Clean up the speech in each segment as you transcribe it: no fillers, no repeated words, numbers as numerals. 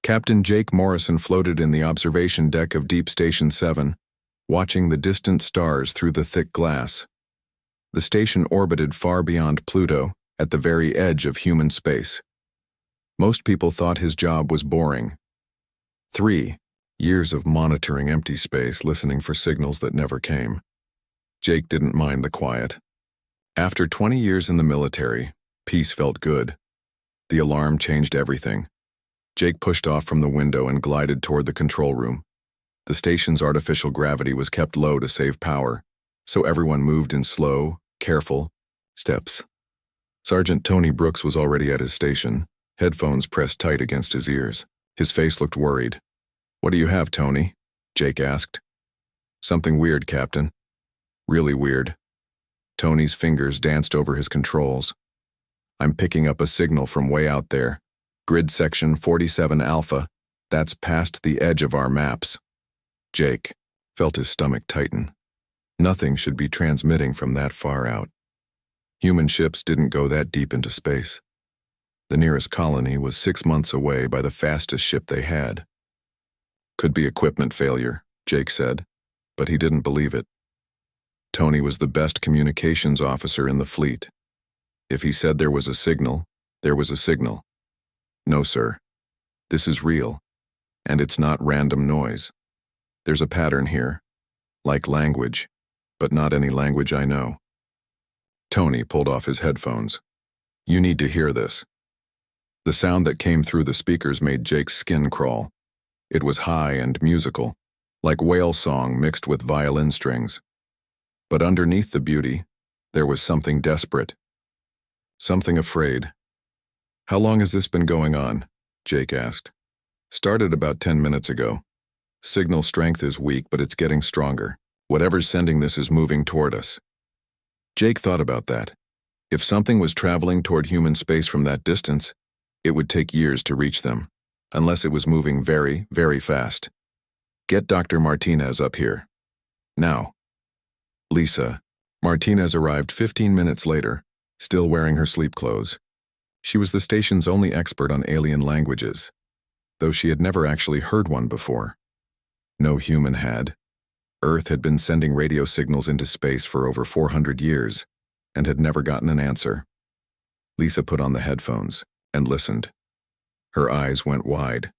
Captain Jake Morrison floated in the observation deck of Deep Station 7, watching the distant stars through the thick glass. The station orbited far beyond Pluto, at the very edge of human space. Most people thought his job was boring. 3 years of monitoring empty space, listening for signals that never came. Jake didn't mind the quiet. After 20 years in the military, peace felt good. The alarm changed everything. Jake pushed off from the window and glided toward the control room. The station's artificial gravity was kept low to save power, so everyone moved in slow, careful steps. Sergeant Tony Brooks was already at his station, headphones pressed tight against his ears. His face looked worried. "What do you have, Tony?" Jake asked. "Something weird, Captain." "Really weird." Tony's fingers danced over his controls. "I'm picking up a signal from way out there. Grid section 47 Alpha. That's past the edge of our maps." Jake felt his stomach tighten. Nothing should be transmitting from that far out. Human ships didn't go that deep into space. The nearest colony was 6 months away by the fastest ship they had. "Could be equipment failure," Jake said, but he didn't believe it. Tony was the best communications officer in the fleet. If he said there was a signal, there was a signal. "No, sir. This is real, and it's not random noise. There's a pattern here, like language, but not any language I know." Tony pulled off his headphones. "You need to hear this." The sound that came through the speakers made Jake's skin crawl. It was high and musical, like whale song mixed with violin strings. But underneath the beauty, there was something desperate, something afraid. "How long has this been going on?" Jake asked. "Started about 10 minutes ago. Signal strength is weak, but it's getting stronger. Whatever's sending this is moving toward us." Jake thought about that. If something was traveling toward human space from that distance, it would take years to reach them, unless it was moving very, very fast. "Get Dr. Martinez up here. Now." Lisa. Martinez arrived 15 minutes later, still wearing her sleep clothes. She was the station's only expert on alien languages, though she had never actually heard one before. No human had. Earth had been sending radio signals into space for over 400 years and had never gotten an answer. Lisa put on the headphones and listened. Her eyes went wide.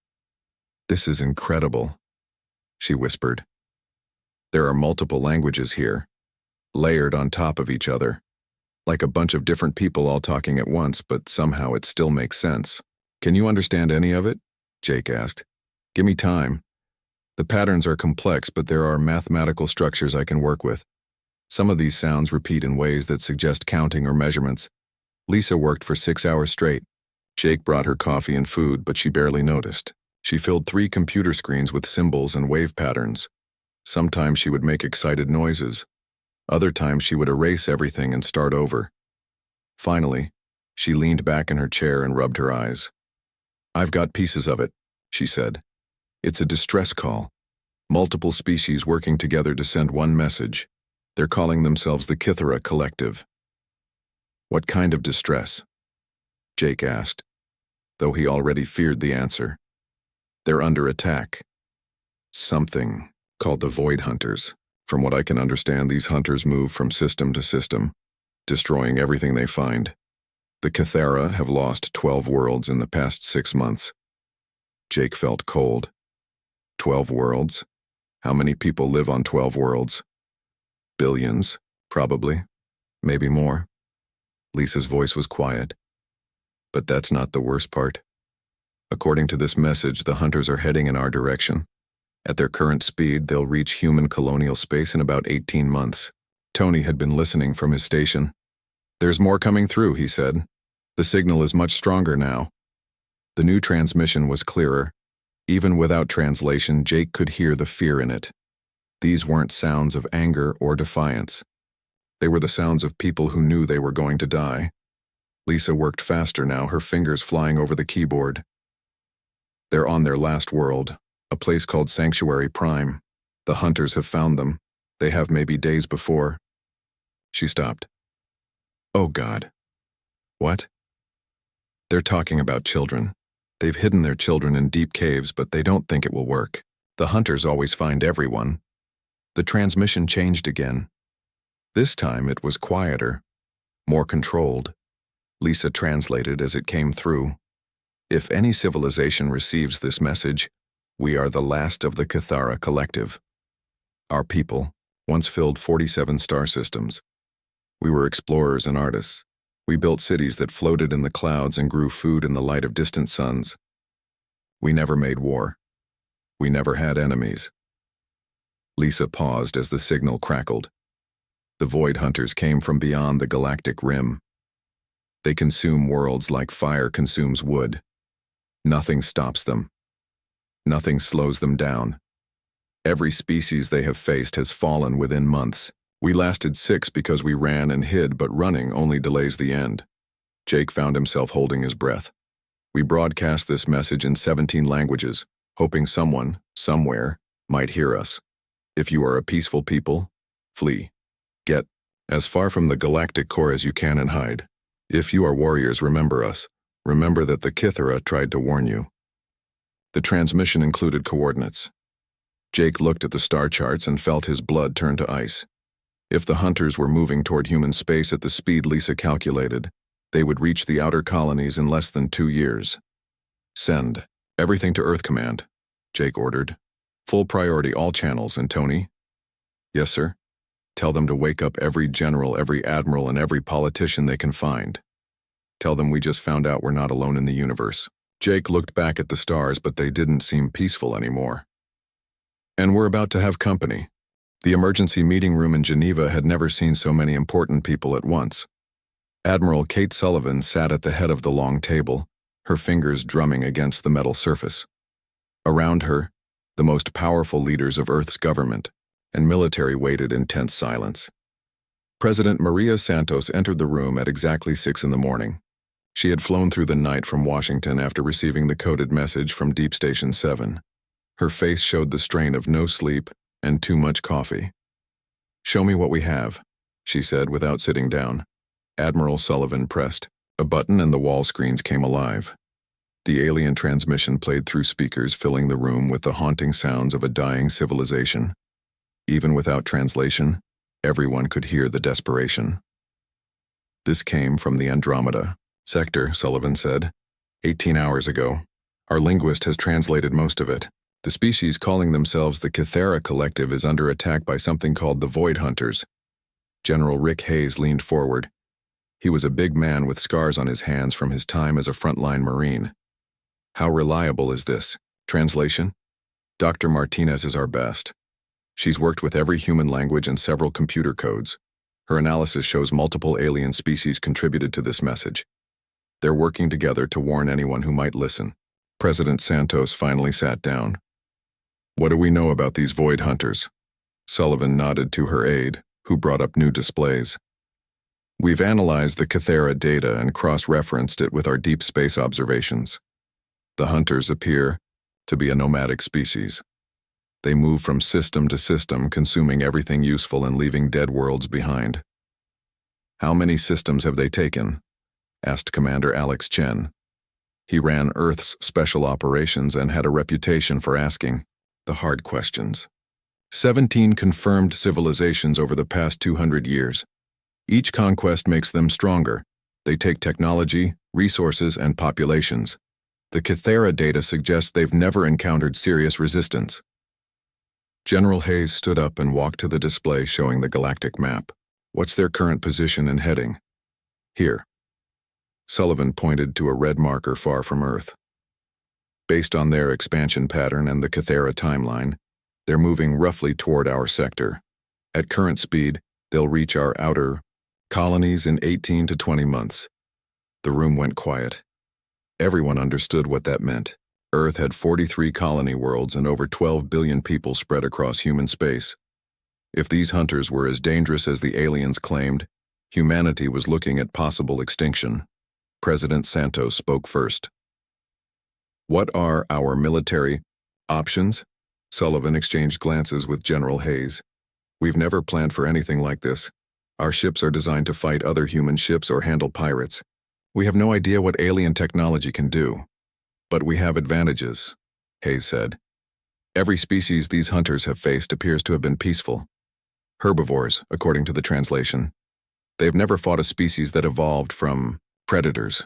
"This is incredible," she whispered. "There are multiple languages here, layered on top of each other, like a bunch of different people all talking at once, but somehow it still makes sense." "Can you understand any of it?" Jake asked. "Give me time. The patterns are complex, but there are mathematical structures I can work with. Some of these sounds repeat in ways that suggest counting or measurements." Lisa worked for 6 hours straight. Jake brought her coffee and food, but she barely noticed. She filled 3 computer screens with symbols and wave patterns. Sometimes she would make excited noises. Other times she would erase everything and start over. Finally, she leaned back in her chair and rubbed her eyes. "I've got pieces of it," she said. "It's a distress call. Multiple species working together to send one message. They're calling themselves the Kithara Collective." "What kind of distress?" Jake asked, though he already feared the answer. "They're under attack. Something called the Void Hunters. From what I can understand, these hunters move from system to system, destroying everything they find. The Kithara have lost 12 worlds in the past 6 months." Jake felt cold. 12 worlds? How many people live on 12 worlds? Billions, probably. Maybe more. Lisa's voice was quiet. "But that's not the worst part. According to this message, the hunters are heading in our direction. At their current speed, they'll reach human colonial space in about 18 months. Tony had been listening from his station. "There's more coming through," he said. "The signal is much stronger now." The new transmission was clearer. Even without translation, Jake could hear the fear in it. These weren't sounds of anger or defiance. They were the sounds of people who knew they were going to die. Lisa worked faster now, her fingers flying over the keyboard. "They're on their last world, a place called Sanctuary Prime. The hunters have found them. They have maybe days before." She stopped. "Oh God." "What?" "They're talking about children. They've hidden their children in deep caves, but they don't think it will work. The hunters always find everyone. The transmission changed again. This time it was quieter, more controlled. Lisa translated as it came through. If any civilization receives this message, we are the last of the Cathara collective. Our people once filled 47 star systems. We were explorers and artists. We built cities that floated in the clouds and grew food in the light of distant suns. We never made war. We never had enemies. Lisa paused as the signal crackled. The Void Hunters came from beyond the galactic rim. They consume worlds like fire consumes wood. Nothing stops them. Nothing slows them down. Every species they have faced has fallen within months. We lasted 6 because we ran and hid, but running only delays the end. Jake found himself holding his breath. We broadcast this message in 17 languages, hoping someone, somewhere, might hear us. If you are a peaceful people, flee. Get as far from the galactic core as you can and hide. If you are warriors, remember us. Remember that the Kithara tried to warn you. The transmission included coordinates. Jake looked at the star charts and felt his blood turn to ice. If the hunters were moving toward human space at the speed Lisa calculated, they would reach the outer colonies in less than 2 years. Send everything to Earth Command, Jake ordered. Full priority all channels, and Tony? Yes, sir. Tell them to wake up every general, every admiral, and every politician they can find. Tell them we just found out we're not alone in the universe. Jake looked back at the stars, but they didn't seem peaceful anymore. And we're about to have company. The emergency meeting room in Geneva had never seen so many important people at once. Admiral Kate Sullivan sat at the head of the long table, her fingers drumming against the metal surface. Around her, the most powerful leaders of Earth's government and military waited in tense silence. President Maria Santos entered the room at exactly 6 in the morning. She had flown through the night from Washington after receiving the coded message from Deep Station 7. Her face showed the strain of no sleep and too much coffee. Show me what we have, she said without sitting down. Admiral Sullivan pressed a button and the wall screens came alive. The alien transmission played through speakers, filling the room with the haunting sounds of a dying civilization. Even without translation, everyone could hear the desperation. This came from the Andromeda sector, Sullivan said. 18 hours ago. Our linguist has translated most of it. The species calling themselves the Cathara Collective is under attack by something called the Void Hunters. General Rick Hayes leaned forward. He was a big man with scars on his hands from his time as a frontline Marine. How reliable is this? Translation? Dr. Martinez is our best. She's worked with every human language and several computer codes. Her analysis shows multiple alien species contributed to this message. They're working together to warn anyone who might listen. President Santos finally sat down. What do we know about these Void Hunters? Sullivan nodded to her aide, who brought up new displays. We've analyzed the Cathara data and cross-referenced it with our deep space observations. The Hunters appear to be a nomadic species. They move from system to system, consuming everything useful and leaving dead worlds behind. How many systems have they taken? Asked Commander Alex Chen. He ran Earth's special operations and had a reputation for asking the hard questions. 17 confirmed civilizations over the past 200 years. Each conquest makes them stronger. They take technology, resources, and populations. The Cathara data suggests they've never encountered serious resistance. General Hayes stood up and walked to the display showing the galactic map. What's their current position and heading? Here. Sullivan pointed to a red marker far from Earth. Based on their expansion pattern and the Cathara timeline, they're moving roughly toward our sector. At current speed, they'll reach our outer colonies in 18 to 20 months. The room went quiet. Everyone understood what that meant. Earth had 43 colony worlds and over 12 billion people spread across human space. If these hunters were as dangerous as the aliens claimed, humanity was looking at possible extinction. President Santos spoke first. What are our military options? Sullivan exchanged glances with General Hayes. We've never planned for anything like this. Our ships are designed to fight other human ships or handle pirates. We have no idea what alien technology can do. But we have advantages, Hayes said. Every species these hunters have faced appears to have been peaceful. Herbivores, according to the translation. They have never fought a species that evolved from predators.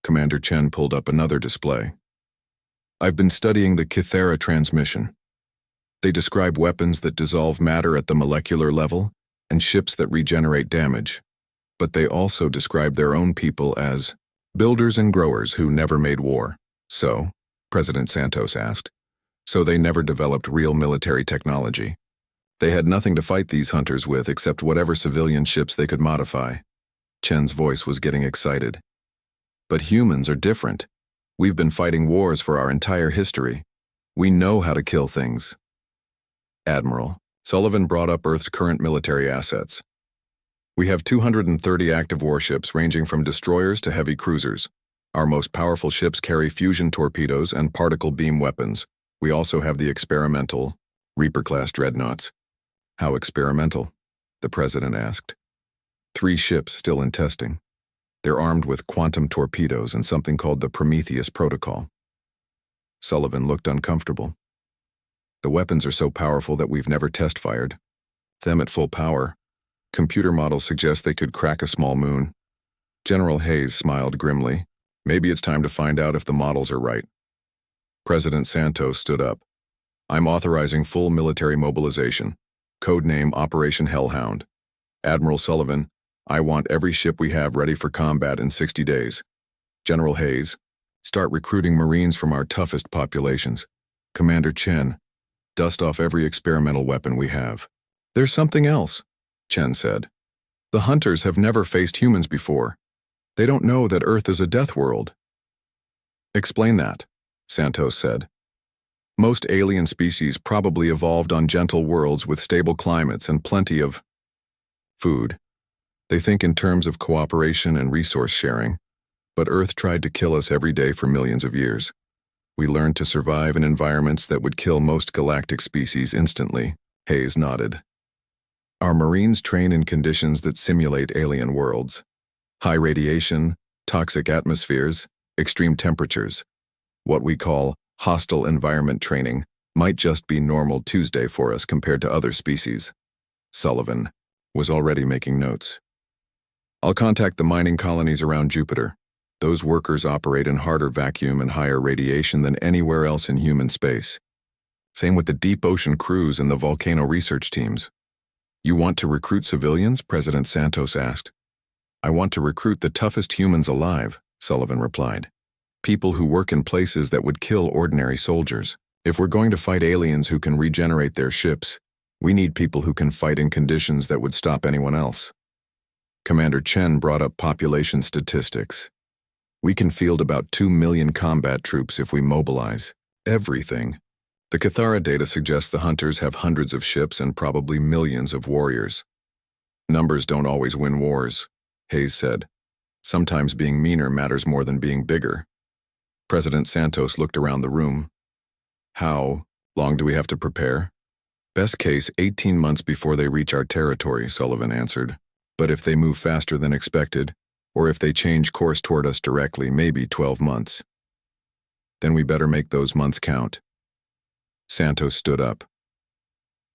Commander Chen pulled up another display. I've been studying the Kythera transmission. They describe weapons that dissolve matter at the molecular level and ships that regenerate damage. But they also describe their own people as builders and growers who never made war. So, President Santos asked, so they never developed real military technology. They had nothing to fight these hunters with except whatever civilian ships they could modify. Chen's voice was getting excited. But humans are different. We've been fighting wars for our entire history. We know how to kill things. Admiral, Sullivan brought up Earth's current military assets. We have 230 active warships ranging from destroyers to heavy cruisers. Our most powerful ships carry fusion torpedoes and particle beam weapons. We also have the experimental Reaper-class dreadnoughts. How experimental? The President asked. 3 ships still in testing. They're armed with quantum torpedoes and something called the Prometheus Protocol. Sullivan looked uncomfortable. The weapons are so powerful that we've never test-fired them at full power. Computer models suggest they could crack a small moon. General Hayes smiled grimly. Maybe it's time to find out if the models are right. President Santos stood up. I'm authorizing full military mobilization. Codename Operation Hellhound. Admiral Sullivan, I want every ship we have ready for combat in 60 days. General Hayes, start recruiting Marines from our toughest populations. Commander Chen, dust off every experimental weapon we have. There's something else, Chen said. The hunters have never faced humans before. They don't know that Earth is a death world. Explain that, Santos said. Most alien species probably evolved on gentle worlds with stable climates and plenty of food. They think in terms of cooperation and resource sharing, but Earth tried to kill us every day for millions of years. We learned to survive in environments that would kill most galactic species instantly. Hayes nodded. Our Marines train in conditions that simulate alien worlds. High radiation, toxic atmospheres, extreme temperatures. What we call hostile environment training might just be normal Tuesday for us compared to other species. Sullivan was already making notes. I'll contact the mining colonies around Jupiter. Those workers operate in harder vacuum and higher radiation than anywhere else in human space. Same with the deep ocean crews and the volcano research teams. You want to recruit civilians? President Santos asked. I want to recruit the toughest humans alive, Sullivan replied. People who work in places that would kill ordinary soldiers. If we're going to fight aliens who can regenerate their ships, we need people who can fight in conditions that would stop anyone else. Commander Chen brought up population statistics. We can field about 2 million combat troops if we mobilize everything. The Kythera data suggests the hunters have hundreds of ships and probably millions of warriors. Numbers don't always win wars, Hayes said. Sometimes being meaner matters more than being bigger. President Santos looked around the room. How long do we have to prepare? Best case, 18 months before they reach our territory, Sullivan answered. But if they move faster than expected, or if they change course toward us directly, maybe 12 months. Then we better make those months count. Santos stood up.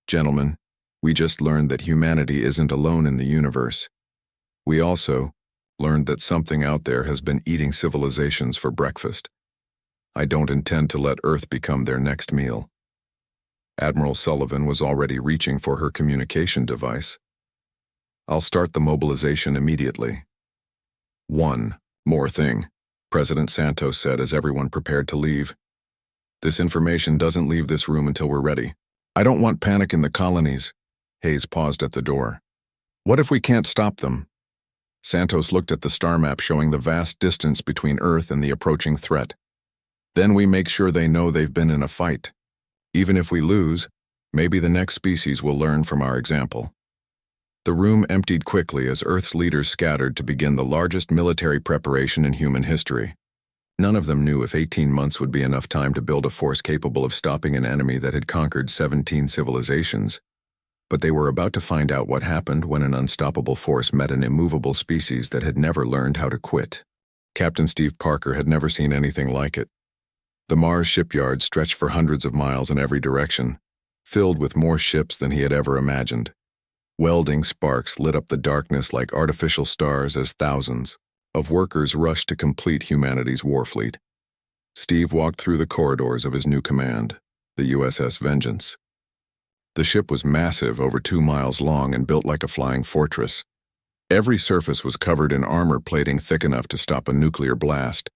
Gentlemen, we just learned that humanity isn't alone in the universe. We also learned that something out there has been eating civilizations for breakfast. I don't intend to let Earth become their next meal. Admiral Sullivan was already reaching for her communication device. I'll start the mobilization immediately. One more thing, President Santos said as everyone prepared to leave. This information doesn't leave this room until we're ready. I don't want panic in the colonies. Hayes paused at the door. What if we can't stop them? Santos looked at the star map showing the vast distance between Earth and the approaching threat. Then we make sure they know they've been in a fight. Even if we lose, maybe the next species will learn from our example. The room emptied quickly as Earth's leaders scattered to begin the largest military preparation in human history. None of them knew if 18 months would be enough time to build a force capable of stopping an enemy that had conquered 17 civilizations. But they were about to find out what happened when an unstoppable force met an immovable species that had never learned how to quit. Captain Steve Parker had never seen anything like it. The Mars shipyard stretched for hundreds of miles in every direction, filled with more ships than he had ever imagined. Welding sparks lit up the darkness like artificial stars as thousands of workers rushed to complete humanity's war fleet. Steve walked through the corridors of his new command, the USS Vengeance. The ship was massive, over 2 miles long, and built like a flying fortress. Every surface was covered in armor plating thick enough to stop a nuclear blast.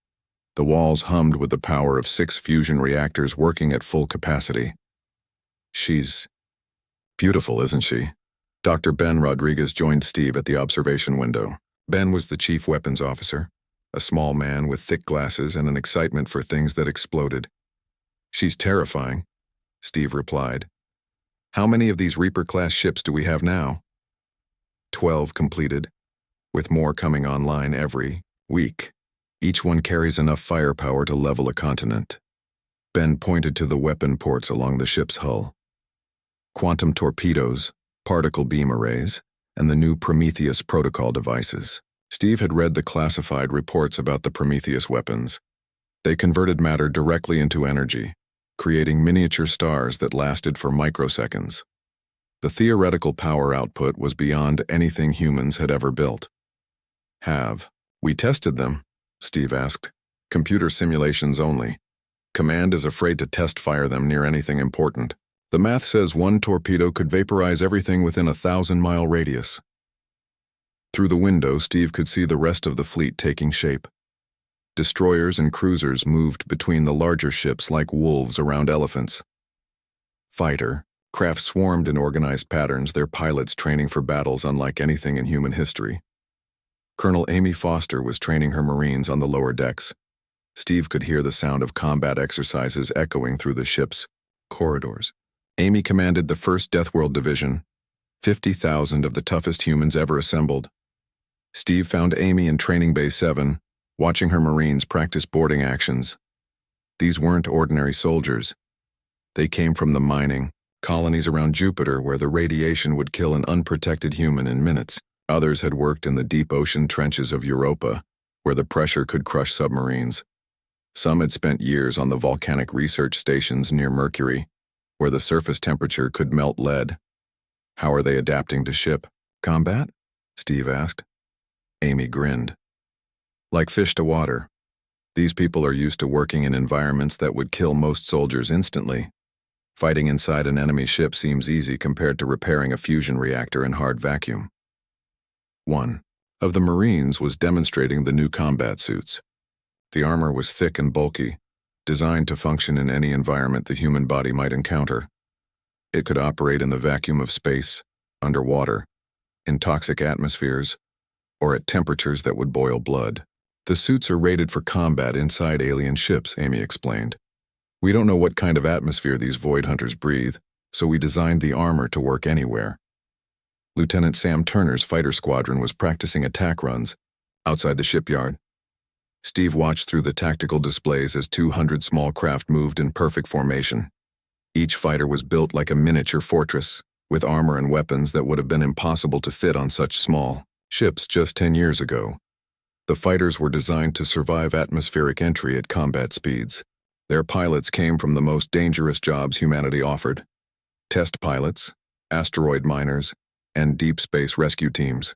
The walls hummed with the power of 6 fusion reactors working at full capacity. She's beautiful, isn't she? Dr. Ben Rodriguez joined Steve at the observation window. Ben was the chief weapons officer, a small man with thick glasses and an excitement for things that exploded. She's terrifying, Steve replied. How many of these Reaper-class ships do we have now? 12 completed, with more coming online every week. Each one carries enough firepower to level a continent. Ben pointed to the weapon ports along the ship's hull. Quantum torpedoes, particle beam arrays, and the new Prometheus protocol devices. Steve had read the classified reports about the Prometheus weapons. They converted matter directly into energy, creating miniature stars that lasted for microseconds. The theoretical power output was beyond anything humans had ever built. Have we tested them? Steve asked. Computer simulations only. Command is afraid to test fire them near anything important. The math says one torpedo could vaporize everything within a 1,000-mile radius. Through the window, Steve could see the rest of the fleet taking shape. Destroyers and cruisers moved between the larger ships like wolves around elephants. Fighter craft swarmed in organized patterns, their pilots training for battles unlike anything in human history. Colonel Amy Foster was training her Marines on the lower decks. Steve could hear the sound of combat exercises echoing through the ship's corridors. Amy commanded the 1st Deathworld Division, 50,000 of the toughest humans ever assembled. Steve found Amy in Training Bay 7, watching her Marines practice boarding actions. These weren't ordinary soldiers. They came from the mining colonies around Jupiter where the radiation would kill an unprotected human in minutes. Others had worked in the deep ocean trenches of Europa, where the pressure could crush submarines. Some had spent years on the volcanic research stations near Mercury, where the surface temperature could melt lead. How are they adapting to ship combat? Steve asked. Amy grinned. Like fish to water. These people are used to working in environments that would kill most soldiers instantly. Fighting inside an enemy ship seems easy compared to repairing a fusion reactor in hard vacuum. One of the Marines was demonstrating the new combat suits. The armor was thick and bulky, designed to function in any environment the human body might encounter. It could operate in the vacuum of space, underwater, in toxic atmospheres, or at temperatures that would boil blood. The suits are rated for combat inside alien ships, Amy explained. We don't know what kind of atmosphere these void hunters breathe, so we designed the armor to work anywhere. Lieutenant Sam Turner's fighter squadron was practicing attack runs outside the shipyard. Steve watched through the tactical displays as 200 small craft moved in perfect formation. Each fighter was built like a miniature fortress, with armor and weapons that would have been impossible to fit on such small ships just 10 years ago. The fighters were designed to survive atmospheric entry at combat speeds. Their pilots came from the most dangerous jobs humanity offered: test pilots, asteroid miners, and deep space rescue teams.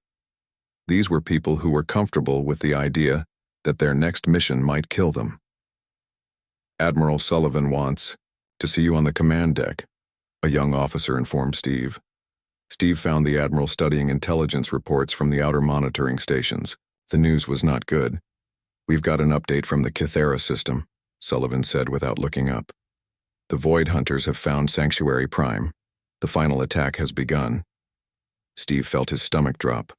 These were people who were comfortable with the idea that their next mission might kill them. Admiral Sullivan wants to see you on the command deck, a young officer informed Steve. Steve found the Admiral studying intelligence reports from the outer monitoring stations. The news was not good. We've got an update from the Kythera system, Sullivan said without looking up. The Void Hunters have found Sanctuary Prime. The final attack has begun. Steve felt his stomach drop.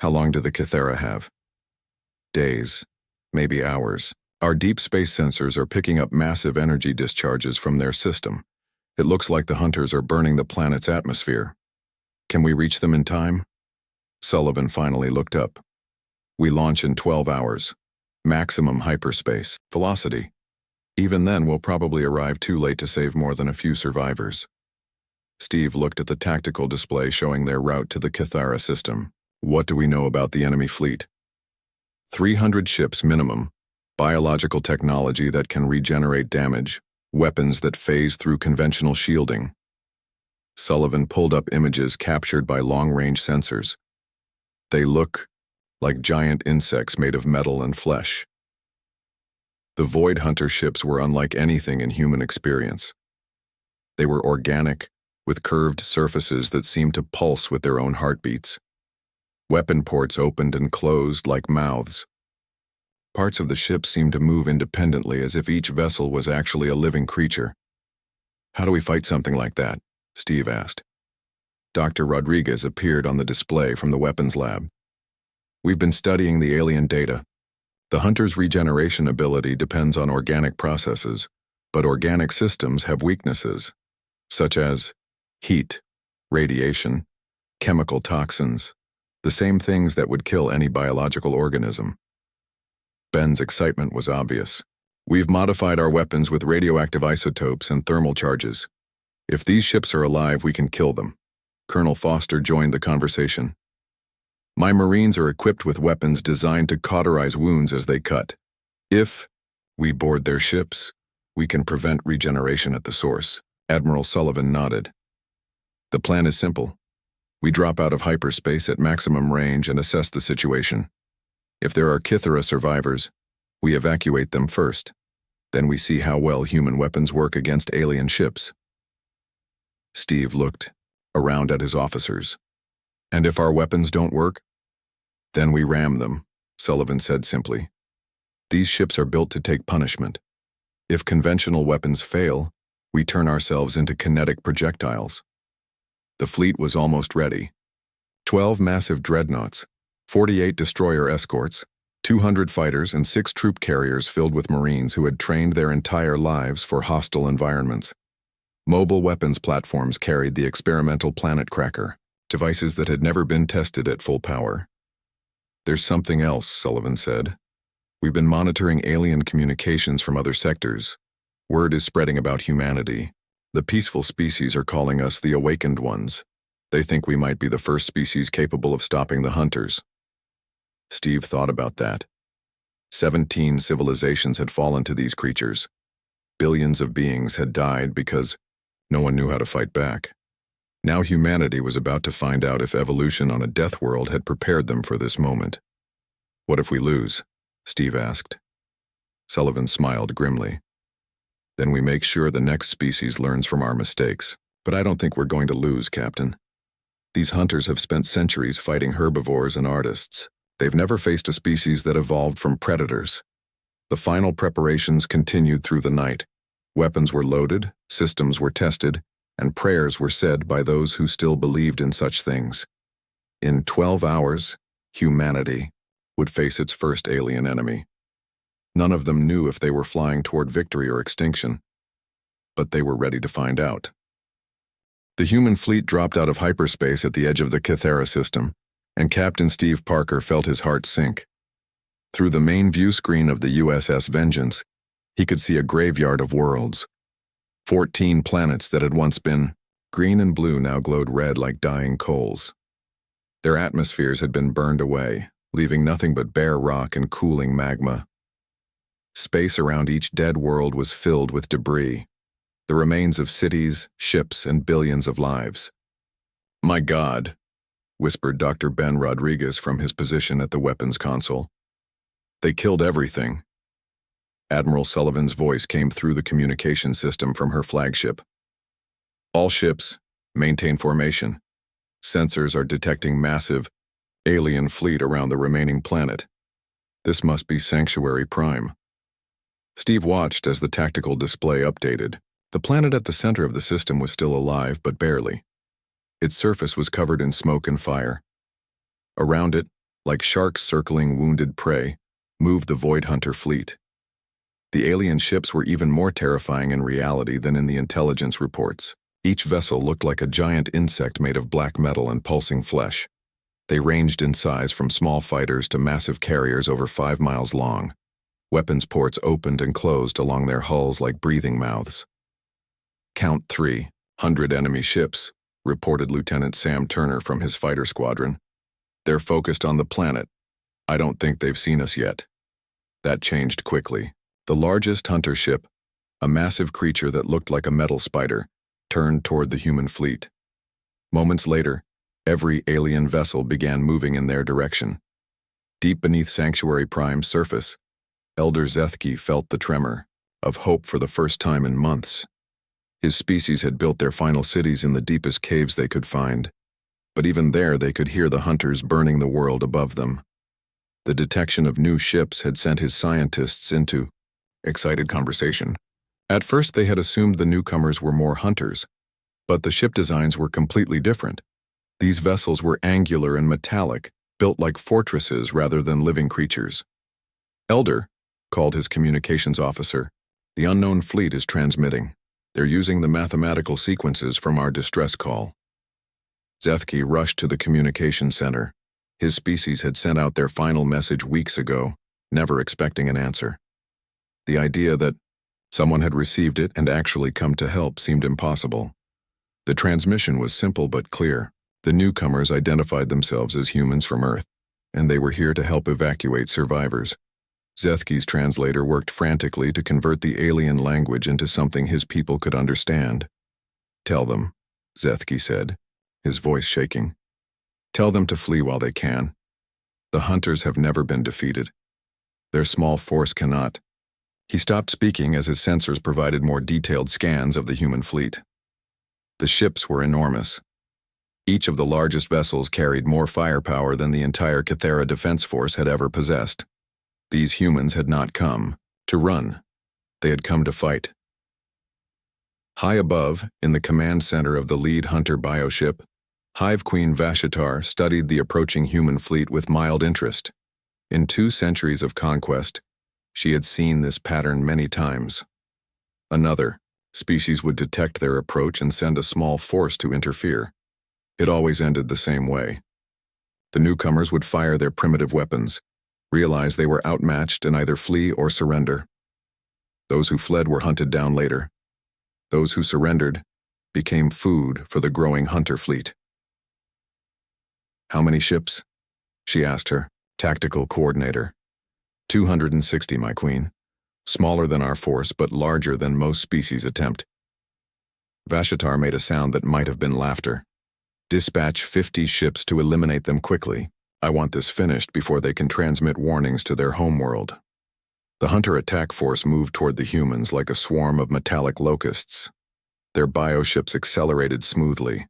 How long do the Kythera have? Days, maybe hours. Our deep space sensors are picking up massive energy discharges from their system. It looks like the Hunters are burning the planet's atmosphere. Can we reach them in time? Sullivan finally looked up. We launch in 12 hours. Maximum hyperspace velocity. Even then, we'll probably arrive too late to save more than a few survivors. Steve looked at the tactical display showing their route to the Kythera system. What do we know about the enemy fleet? 300 ships minimum, biological technology that can regenerate damage, weapons that phase through conventional shielding. Sullivan pulled up images captured by long-range sensors. They look like giant insects made of metal and flesh. The Void Hunter ships were unlike anything in human experience. They were organic, with curved surfaces that seemed to pulse with their own heartbeats. Weapon ports opened and closed like mouths. Parts of the ship seemed to move independently as if each vessel was actually a living creature. "How do we fight something like that?" Steve asked. Dr. Rodriguez appeared on the display from the weapons lab. "We've been studying the alien data. The Hunter's regeneration ability depends on organic processes, but organic systems have weaknesses, such as heat, radiation, chemical toxins, the same things that would kill any biological organism." Ben's excitement was obvious. "We've modified our weapons with radioactive isotopes and thermal charges. If these ships are alive, we can kill them." Colonel Foster joined the conversation. "My Marines are equipped with weapons designed to cauterize wounds as they cut. If we board their ships, we can prevent regeneration at the source." Admiral Sullivan nodded. "The plan is simple. We drop out of hyperspace at maximum range and assess the situation. If there are Kythera survivors, we evacuate them first. Then we see how well human weapons work against alien ships." Steve looked around at his officers. "And if our weapons don't work?" "Then we ram them," Sullivan said simply. "These ships are built to take punishment. If conventional weapons fail, we turn ourselves into kinetic projectiles." The fleet was almost ready. 12 massive dreadnoughts, 48 destroyer escorts, 200 fighters, and 6 troop carriers filled with Marines who had trained their entire lives for hostile environments. Mobile weapons platforms carried the experimental Planet Cracker, devices that had never been tested at full power. "There's something else," Sullivan said. "We've been monitoring alien communications from other sectors. Word is spreading about humanity. The peaceful species are calling us the Awakened Ones. They think we might be the first species capable of stopping the Hunters." Steve thought about that. 17 civilizations had fallen to these creatures. Billions of beings had died because no one knew how to fight back. Now humanity was about to find out if evolution on a death world had prepared them for this moment. "What if we lose?" Steve asked. Sullivan smiled grimly. "Then we make sure the next species learns from our mistakes. But I don't think we're going to lose, Captain. These hunters have spent centuries fighting herbivores and artists. They've never faced a species that evolved from predators." The final preparations continued through the night. Weapons were loaded, systems were tested, and prayers were said by those who still believed in such things. In 12 hours, humanity would face its first alien enemy. None of them knew if they were flying toward victory or extinction, but they were ready to find out. The human fleet dropped out of hyperspace at the edge of the Kythera system, and Captain Steve Parker felt his heart sink. Through the main view screen of the USS Vengeance, he could see a graveyard of worlds. 14 planets that had once been green and blue now glowed red like dying coals. Their atmospheres had been burned away, leaving nothing but bare rock and cooling magma. Space around each dead world was filled with debris, the remains of cities, ships, and billions of lives. "My God," whispered Dr. Ben Rodriguez from his position at the weapons console. "They killed everything." Admiral Sullivan's voice came through the communication system from her flagship. "All ships, maintain formation. Sensors are detecting massive alien fleet around the remaining planet. This must be Sanctuary Prime." Steve watched as the tactical display updated. The planet at the center of the system was still alive, but barely. Its surface was covered in smoke and fire. Around it, like sharks circling wounded prey, moved the Void Hunter fleet. The alien ships were even more terrifying in reality than in the intelligence reports. Each vessel looked like a giant insect made of black metal and pulsing flesh. They ranged in size from small fighters to massive carriers over 5 miles long. Weapons ports opened and closed along their hulls like breathing mouths. "Count 300 enemy ships," reported Lieutenant Sam Turner from his fighter squadron. "They're focused on the planet. I don't think they've seen us yet." That changed quickly. The largest hunter ship, a massive creature that looked like a metal spider, turned toward the human fleet. Moments later, every alien vessel began moving in their direction. Deep beneath Sanctuary Prime's surface, Elder Zethki felt the tremor of hope for the first time in months. His species had built their final cities in the deepest caves they could find, but even there they could hear the hunters burning the world above them. The detection of new ships had sent his scientists into excited conversation. At first they had assumed the newcomers were more hunters, but the ship designs were completely different. These vessels were angular and metallic, built like fortresses rather than living creatures. Elder called his communications officer. The unknown fleet is transmitting. They're using the mathematical sequences from our distress call. Zethki rushed to the communication center. His species had sent out their final message weeks ago, never expecting an answer. The idea that someone had received it and actually come to help seemed impossible. The transmission was simple but clear. The newcomers identified themselves as humans from Earth, and they were here to help evacuate survivors. Zethki's translator worked frantically to convert the alien language into something his people could understand. "Tell them," Zethki said, his voice shaking. "Tell them to flee while they can. The hunters have never been defeated. Their small force cannot." He stopped speaking as his sensors provided more detailed scans of the human fleet. The ships were enormous. Each of the largest vessels carried more firepower than the entire Cathera defense force had ever possessed. These humans had not come to run. They had come to fight. High above, in the command center of the lead hunter bioship, Hive Queen Vashitar studied the approaching human fleet with mild interest. In 2 centuries of conquest, she had seen this pattern many times. Another species would detect their approach and send a small force to interfere. It always ended the same way. The newcomers would fire their primitive weapons, realize they were outmatched, and either flee or surrender. Those who fled were hunted down later. Those who surrendered became food for the growing hunter fleet. "How many ships?" she asked her tactical coordinator. 260, my queen. Smaller than our force, but larger than most species attempt. Vashitar made a sound that might have been laughter. "Dispatch 50 ships to eliminate them quickly. I want this finished before they can transmit warnings to their homeworld." The hunter attack force moved toward the humans like a swarm of metallic locusts. Their bioships accelerated smoothly,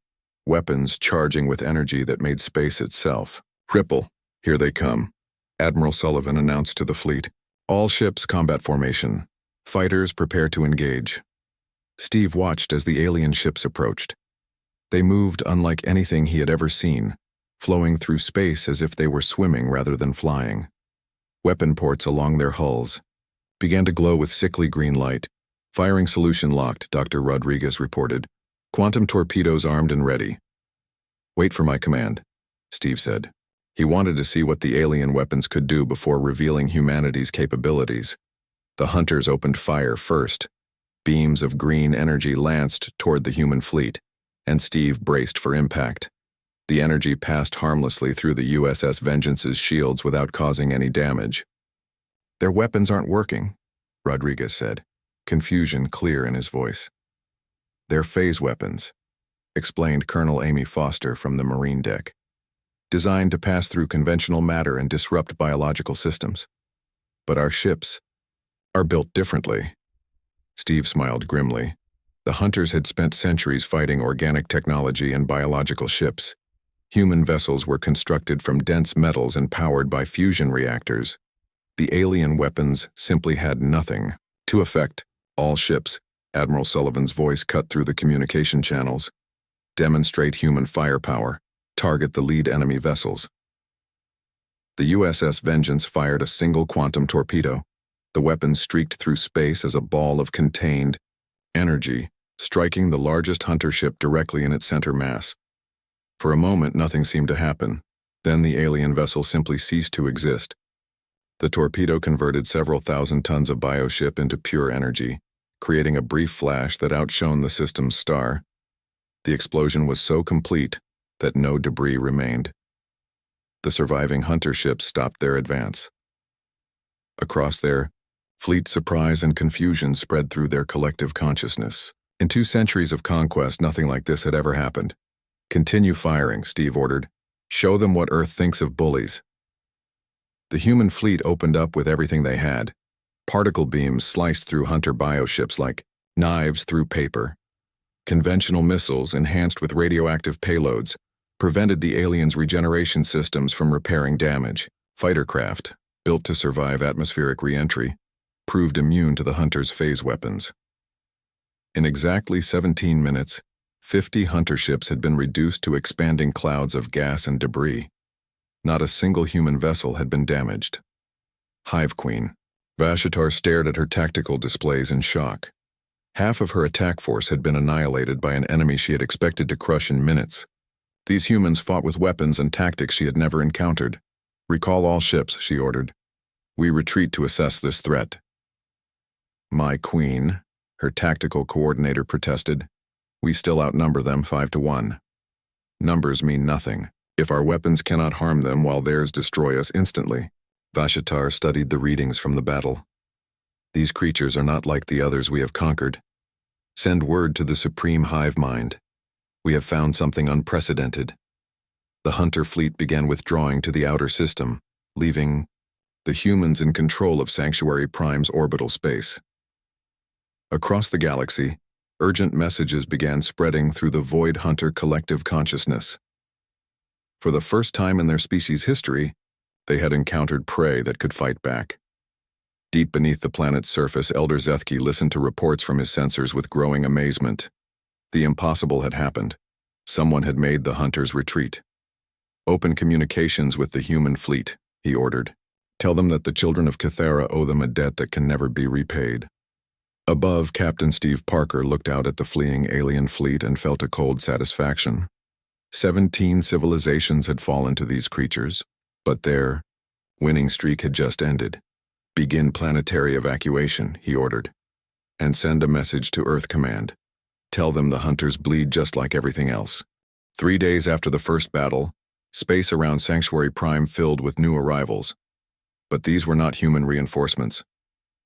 weapons charging with energy that made space itself. "Ripple, here they come," Admiral Sullivan announced to the fleet. "All ships combat formation. Fighters prepare to engage." Steve watched as the alien ships approached. They moved unlike anything he had ever seen, flowing through space as if they were swimming rather than flying. Weapon ports along their hulls began to glow with sickly green light. "Firing solution locked," Dr. Rodriguez reported. "Quantum torpedoes armed and ready." "Wait for my command," Steve said. He wanted to see what the alien weapons could do before revealing humanity's capabilities. The hunters opened fire first. Beams of green energy lanced toward the human fleet, and Steve braced for impact. The energy passed harmlessly through the USS Vengeance's shields without causing any damage. "Their weapons aren't working," Rodriguez said, confusion clear in his voice. "They're phase weapons," explained Colonel Amy Foster from the Marine deck. "Designed to pass through conventional matter and disrupt biological systems. But our ships are built differently." Steve smiled grimly. The hunters had spent centuries fighting organic technology and biological ships. Human vessels were constructed from dense metals and powered by fusion reactors. The alien weapons simply had nothing. "To affect all ships," Admiral Sullivan's voice cut through the communication channels. "Demonstrate human firepower. Target the lead enemy vessels." The USS Vengeance fired a single quantum torpedo. The weapon streaked through space as a ball of contained energy, striking the largest hunter ship directly in its center mass. For a moment, nothing seemed to happen. Then the alien vessel simply ceased to exist. The torpedo converted several thousand tons of bioship into pure energy, creating a brief flash that outshone the system's star. The explosion was so complete that no debris remained. The surviving hunter ships stopped their advance. Across their fleet, surprise and confusion spread through their collective consciousness. In 2 centuries of conquest, nothing like this had ever happened. Continue firing, Steve ordered. Show them what Earth thinks of bullies. The human fleet opened up with everything they had. Particle beams sliced through hunter bioships like knives through paper. Conventional missiles, enhanced with radioactive payloads, prevented the aliens' regeneration systems from repairing damage. Fighter craft, built to survive atmospheric re-entry, proved immune to the hunters' phase weapons. In exactly 17 minutes, 50 hunter ships had been reduced to expanding clouds of gas and debris. Not a single human vessel had been damaged. Hive Queen. Vashatar stared at her tactical displays in shock. Half of her attack force had been annihilated by an enemy she had expected to crush in minutes. These humans fought with weapons and tactics she had never encountered. Recall all ships, she ordered. We retreat to assess this threat. My queen, her tactical coordinator protested. We still outnumber them 5-1. Numbers mean nothing if our weapons cannot harm them while theirs destroy us instantly. Vashatar studied the readings from the battle. These creatures are not like the others we have conquered. Send word to the Supreme Hive Mind. We have found something unprecedented. The hunter fleet began withdrawing to the outer system, leaving the humans in control of Sanctuary Prime's orbital space. Across the galaxy, urgent messages began spreading through the Void Hunter collective consciousness. For the first time in their species' history, they had encountered prey that could fight back. Deep beneath the planet's surface, Elder Zethki listened to reports from his sensors with growing amazement. The impossible had happened. Someone had made the hunters retreat. Open communications with the human fleet, he ordered. Tell them that the children of Cathera owe them a debt that can never be repaid. Above, Captain Steve Parker looked out at the fleeing alien fleet and felt a cold satisfaction. 17 civilizations had fallen to these creatures, but their winning streak had just ended. Begin planetary evacuation, he ordered, and send a message to Earth Command. Tell them the hunters bleed just like everything else. 3 days after the first battle, space around Sanctuary Prime filled with new arrivals. But these were not human reinforcements.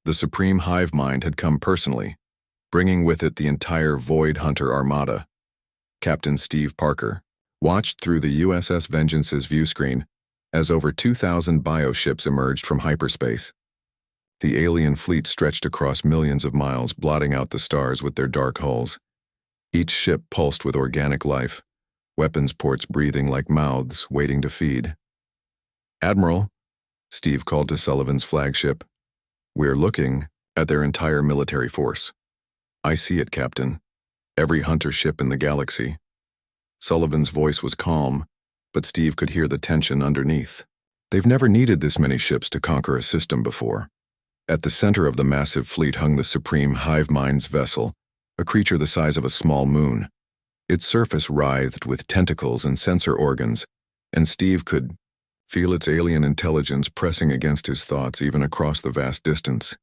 The Supreme Hive Mind had come personally, bringing with it the entire Void Hunter Armada. Captain Steve Parker watched through the USS Vengeance's viewscreen as over 2,000 bioships emerged from hyperspace. The alien fleet stretched across millions of miles, blotting out the stars with their dark hulls. Each ship pulsed with organic life, weapons ports breathing like mouths waiting to feed. Admiral, Steve called to Sullivan's flagship, we're looking at their entire military force. I see it, Captain. Every hunter ship in the galaxy. Sullivan's voice was calm, but Steve could hear the tension underneath. They've never needed this many ships to conquer a system before. At the center of the massive fleet hung the Supreme Hive Mind's vessel, a creature the size of a small moon. Its surface writhed with tentacles and sensor organs, and Steve could feel its alien intelligence pressing against his thoughts even across the vast distance.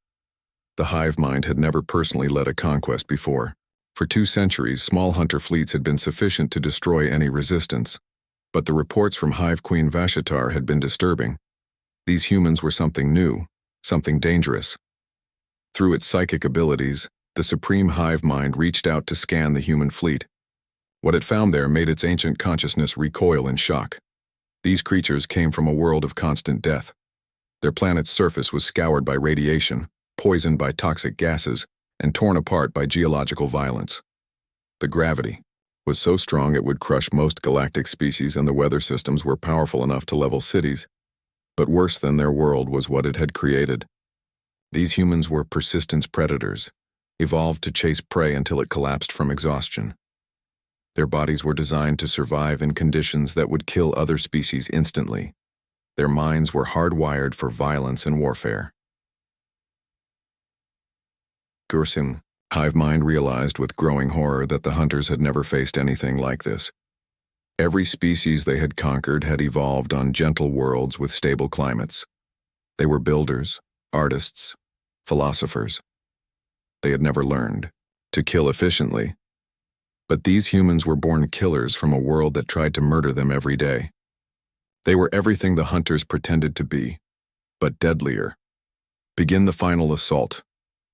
The Hive Mind had never personally led a conquest before. For 2 centuries, small hunter fleets had been sufficient to destroy any resistance. But the reports from Hive Queen Vashatar had been disturbing. These humans were something new, something dangerous. Through its psychic abilities, the Supreme Hive Mind reached out to scan the human fleet. What it found there made its ancient consciousness recoil in shock. These creatures came from a world of constant death. Their planet's surface was scoured by radiation, poisoned by toxic gases, and torn apart by geological violence. The gravity was so strong it would crush most galactic species, and the weather systems were powerful enough to level cities. But worse than their world was what it had created. These humans were persistence predators, evolved to chase prey until it collapsed from exhaustion. Their bodies were designed to survive in conditions that would kill other species instantly. Their minds were hardwired for violence and warfare. Gursim, Hive Mind realized with growing horror that the hunters had never faced anything like this. Every species they had conquered had evolved on gentle worlds with stable climates. They were builders, artists, philosophers. They had never learned to kill efficiently. But these humans were born killers from a world that tried to murder them every day. They were everything the hunters pretended to be, but deadlier. Begin the final assault,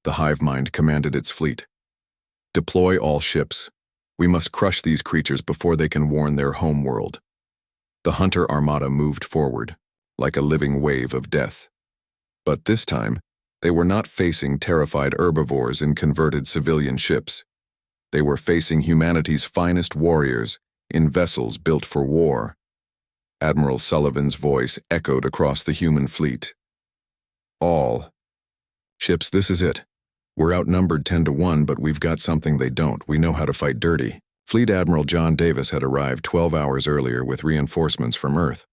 the hive mind commanded its fleet. Deploy all ships. We must crush these creatures before they can warn their home world. The hunter armada moved forward, like a living wave of death. But this time, they were not facing terrified herbivores in converted civilian ships. They were facing humanity's finest warriors in vessels built for war. Admiral Sullivan's voice echoed across the human fleet. All ships, this is it. We're outnumbered 10-1, but we've got something they don't. We know how to fight dirty. Fleet Admiral John Davis had arrived 12 hours earlier with reinforcements from Earth.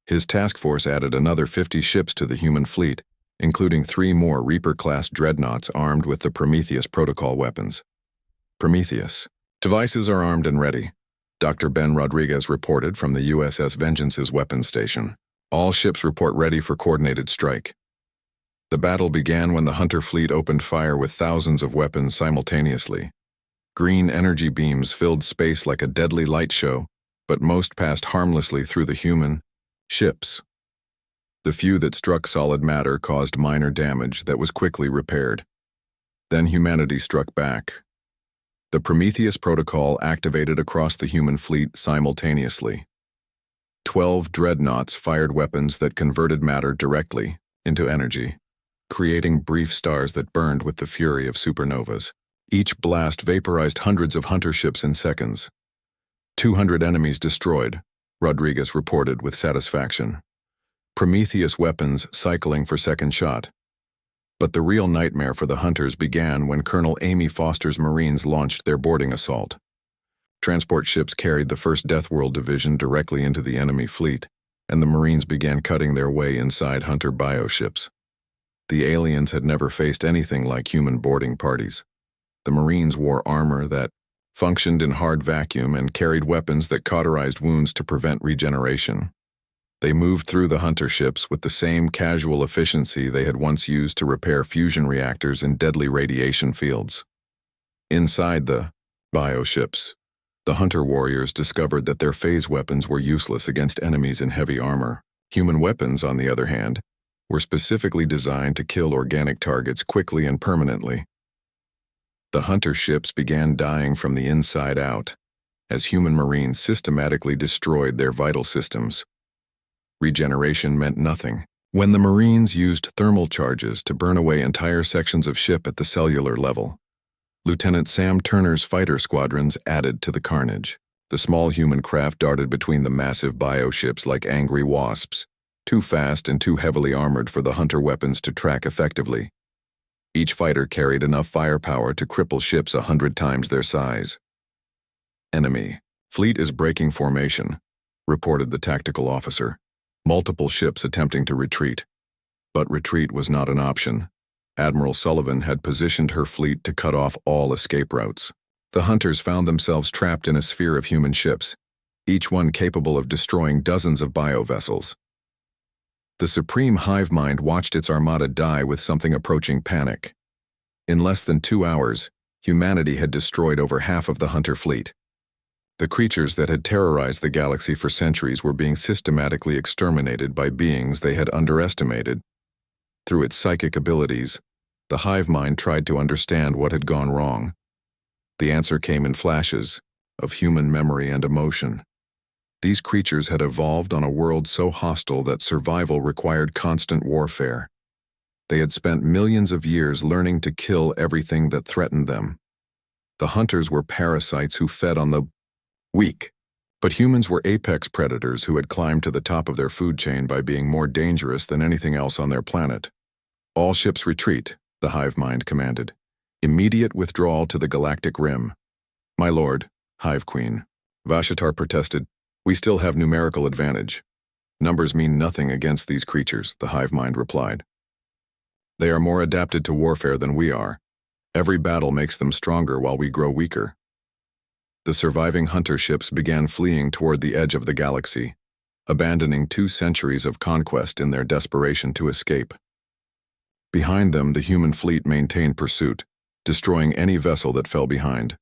His task force added another 50 ships to the human fleet, including 3 more Reaper-class dreadnoughts armed with the Prometheus protocol weapons. Prometheus. Devices are armed and ready, Dr. Ben Rodriguez reported from the USS Vengeance's weapons station. All ships report ready for coordinated strike. The battle began when the Hunter fleet opened fire with thousands of weapons simultaneously. Green energy beams filled space like a deadly light show, but most passed harmlessly through the human ships. The few that struck solid matter caused minor damage that was quickly repaired. Then humanity struck back. The Prometheus protocol activated across the human fleet simultaneously. 12 dreadnoughts fired weapons that converted matter directly into energy, creating brief stars that burned with the fury of supernovas. Each blast vaporized hundreds of hunter ships in seconds. 200 enemies destroyed, Rodriguez reported with satisfaction. Prometheus weapons cycling for second shot. But the real nightmare for the hunters began when Colonel Amy Foster's Marines launched their boarding assault. Transport ships carried the 1st Deathworld Division directly into the enemy fleet, and the Marines began cutting their way inside Hunter bioships. The aliens had never faced anything like human boarding parties. The Marines wore armor that functioned in hard vacuum and carried weapons that cauterized wounds to prevent regeneration. They moved through the Hunter ships with the same casual efficiency they had once used to repair fusion reactors in deadly radiation fields. Inside the bioships, the Hunter warriors discovered that their phase weapons were useless against enemies in heavy armor. Human weapons, on the other hand, were specifically designed to kill organic targets quickly and permanently. The Hunter ships began dying from the inside out, as human Marines systematically destroyed their vital systems. Regeneration meant nothing. When the Marines used thermal charges to burn away entire sections of ship at the cellular level, Lieutenant Sam Turner's fighter squadrons added to the carnage. The small human craft darted between the massive bioships like angry wasps, too fast and too heavily armored for the Hunter weapons to track effectively. Each fighter carried enough firepower to cripple ships 100 times their size. Enemy fleet is breaking formation, reported the tactical officer. Multiple ships attempting to retreat. But retreat was not an option. Admiral Sullivan had positioned her fleet to cut off all escape routes. The Hunters found themselves trapped in a sphere of human ships, each one capable of destroying dozens of biovessels. The supreme hive mind watched its armada die with something approaching panic. In less than 2 hours, humanity had destroyed over half of the Hunter fleet. The creatures that had terrorized the galaxy for centuries were being systematically exterminated by beings they had underestimated. Through its psychic abilities, the hive mind tried to understand what had gone wrong. The answer came in flashes of human memory and emotion. These creatures had evolved on a world so hostile that survival required constant warfare. They had spent millions of years learning to kill everything that threatened them. The Hunters were parasites who fed on the weak, but humans were apex predators who had climbed to the top of their food chain by being more dangerous than anything else on their planet. All ships retreat, the hive mind commanded. Immediate withdrawal to the galactic rim. My lord, Hive Queen, Vashatar protested, we still have numerical advantage. Numbers mean nothing against these creatures, the hive mind replied. They are more adapted to warfare than we are. Every battle makes them stronger while we grow weaker. The surviving Hunter ships began fleeing toward the edge of the galaxy, abandoning 2 centuries of conquest in their desperation to escape. Behind them, the human fleet maintained pursuit, destroying any vessel that fell behind.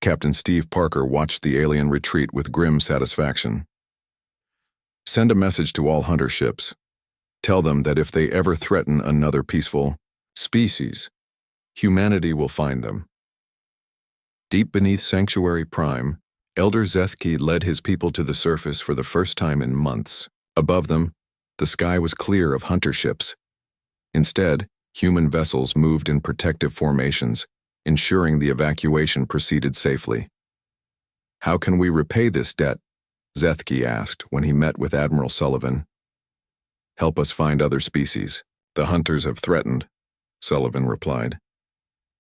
Captain Steve Parker watched the alien retreat with grim satisfaction. Send a message to all Hunter ships. Tell them that if they ever threaten another peaceful species, humanity will find them. Deep beneath Sanctuary Prime, Elder Zethki led his people to the surface for the first time in months. Above them, the sky was clear of hunter ships. Instead, human vessels moved in protective formations, ensuring the evacuation proceeded safely. "How can we repay this debt?" Zethki asked when he met with Admiral Sullivan. "Help us find other species. The hunters have threatened," Sullivan replied.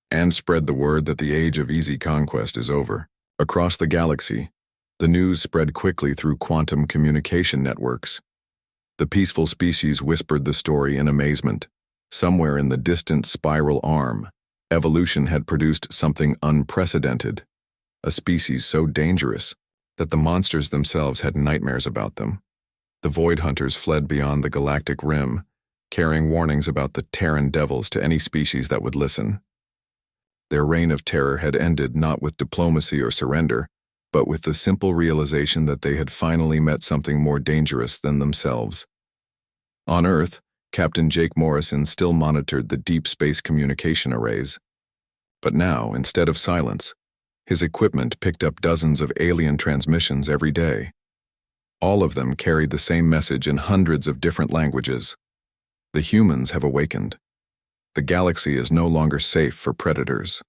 "And spread the word that the age of easy conquest is over." Across the galaxy, the news spread quickly through quantum communication networks. The peaceful species whispered the story in amazement. Somewhere in the distant spiral arm, evolution had produced something unprecedented, a species so dangerous that the monsters themselves had nightmares about them. The Void Hunters fled beyond the galactic rim, carrying warnings about the Terran devils to any species that would listen. Their reign of terror had ended not with diplomacy or surrender, but with the simple realization that they had finally met something more dangerous than themselves. On Earth, Captain Jake Morrison still monitored the deep space communication arrays. But now, instead of silence, his equipment picked up dozens of alien transmissions every day. All of them carried the same message in hundreds of different languages. The humans have awakened. The galaxy is no longer safe for predators.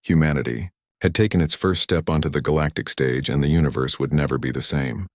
Humanity had taken its first step onto the galactic stage, and the universe would never be the same.